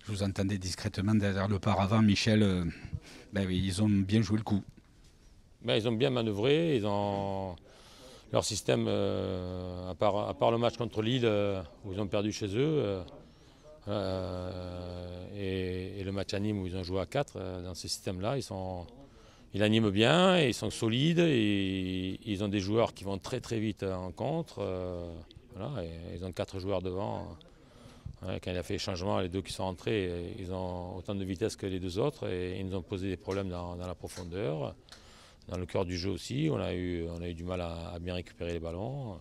Je vous entendais discrètement derrière le paravent, Michel. Oui, ils ont bien joué le coup. Ils ont bien manœuvré, leur système, à part le match contre Lille où ils ont perdu chez eux, et le match à Nîmes où ils ont joué à 4, dans ce système-là, ils animent bien, et ils sont solides, et ils ont des joueurs qui vont très très vite en contre. Voilà, et ils ont 4 joueurs devant. Quand il a fait les changements, les 2 qui sont entrés, ils ont autant de vitesse que les 2 autres, et ils nous ont posé des problèmes dans la profondeur. Dans le cœur du jeu aussi, on a eu du mal à bien récupérer les ballons.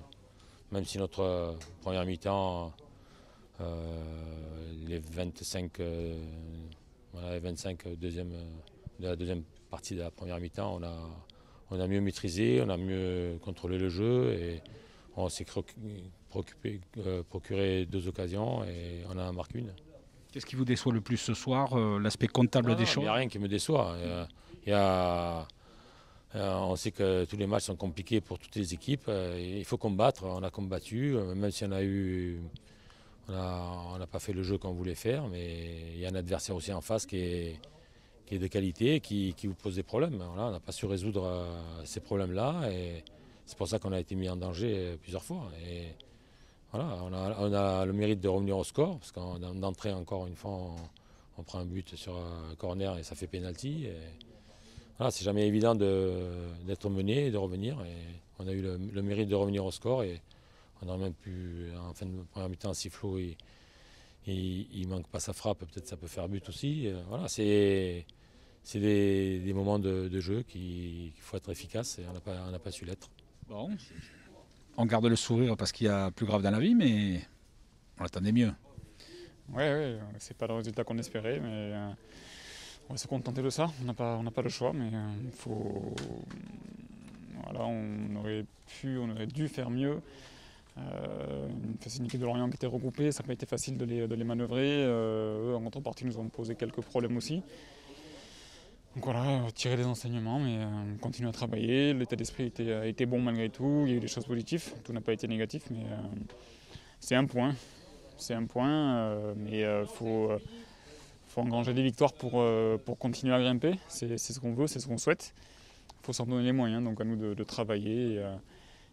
Même si notre première mi-temps, les 25, les 25 de la deuxième partie de la première mi-temps, on a mieux maîtrisé, on a mieux contrôlé le jeu, et on s'est procuré 2 occasions et on en a marqué une. Qu'est-ce qui vous déçoit le plus ce soir? L'aspect comptable des Il choses? n'y a rien qui me déçoit. On sait que tous les matchs sont compliqués pour toutes les équipes. Il faut combattre. On a combattu, même si on n'a pas fait le jeu qu'on voulait faire, mais il y a un adversaire aussi en face qui est de qualité, qui vous pose des problèmes. Voilà, on n'a pas su résoudre ces problèmes-là, et c'est pour ça qu'on a été mis en danger plusieurs fois. Et voilà, on a le mérite de revenir au score, parce d'entrée, encore une fois, on prend un but sur un corner et ça fait pénalty. Voilà, c'est jamais évident d'être mené et de revenir. Et on a eu le mérite de revenir au score, et on aurait même pu, en fin de première mi-temps, si Flo il manque pas sa frappe, peut-être ça peut faire but aussi. Voilà, c'est des moments de jeu qu'il faut être efficace, et on n'a pas su l'être. Bon, on garde le sourire parce qu'il y a plus grave dans la vie, mais on attendait mieux. Ouais, c'est pas le résultat qu'on espérait, mais on va se contenter de ça. On n'a pas le choix, mais voilà, on aurait dû faire mieux. C'est une équipe de Lorient qui était regroupée, ça n'a pas été facile de les manœuvrer. Eux, en contrepartie, nous ont posé quelques problèmes aussi. Donc voilà, tirer des enseignements, mais continuer à travailler. L'état d'esprit a été bon malgré tout. Il y a eu des choses positives, tout n'a pas été négatif, mais c'est un point. Mais il faut engranger des victoires pour continuer à grimper. C'est ce qu'on veut, c'est ce qu'on souhaite. Il faut s'en donner les moyens, donc à nous de travailler,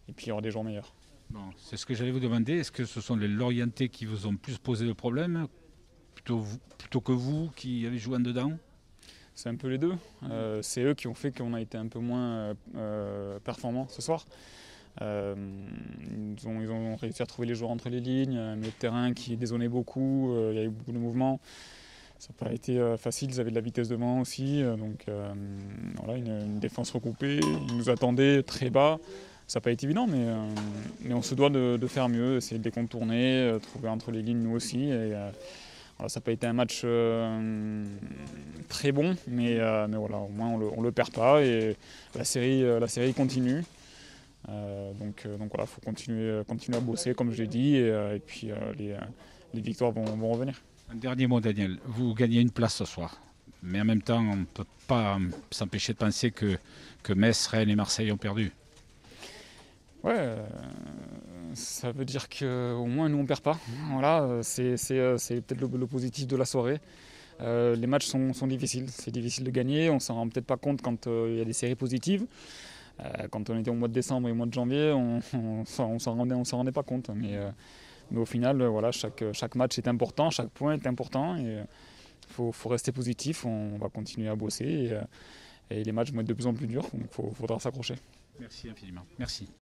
et puis il y aura des jours meilleurs. Bon, c'est ce que j'allais vous demander. Est-ce que ce sont les Lorientais qui vous ont plus posé de problèmes, plutôt que vous qui avez joué en dedans? C'est un peu les deux. C'est eux qui ont fait qu'on a été un peu moins performants ce soir. Ils ont réussi à trouver les joueurs entre les lignes, un milieu de terrain qui dézonnait beaucoup, il y a eu beaucoup de mouvements. Ça n'a pas été facile, ils avaient de la vitesse devant aussi. Voilà, une défense recoupée, ils nous attendaient très bas. Ça n'a pas été évident, mais on se doit de faire mieux, essayer de les contourner, trouver entre les lignes nous aussi. Voilà, ça n'a pas été un match très bon, mais voilà, au moins on ne le perd pas, et la série continue. Donc voilà, il faut continuer à bosser, comme je l'ai dit, et puis les victoires vont revenir. Un dernier mot, Daniel. Vous gagnez une place ce soir, mais en même temps, on ne peut pas s'empêcher de penser que Metz, Rennes et Marseille ont perdu. Ouais, ça veut dire qu'au moins nous on perd pas. Voilà, c'est peut-être le positif de la soirée. Les matchs sont difficiles, c'est difficile de gagner, on s'en rend peut-être pas compte quand il y a des séries positives. Quand on était au mois de décembre et au mois de janvier, on s'en rendait pas compte. Mais au final, voilà, chaque match est important, chaque point est important, et il faut rester positif, on va continuer à bosser, et les matchs vont être de plus en plus durs, donc il faudra s'accrocher. Merci infiniment. Merci.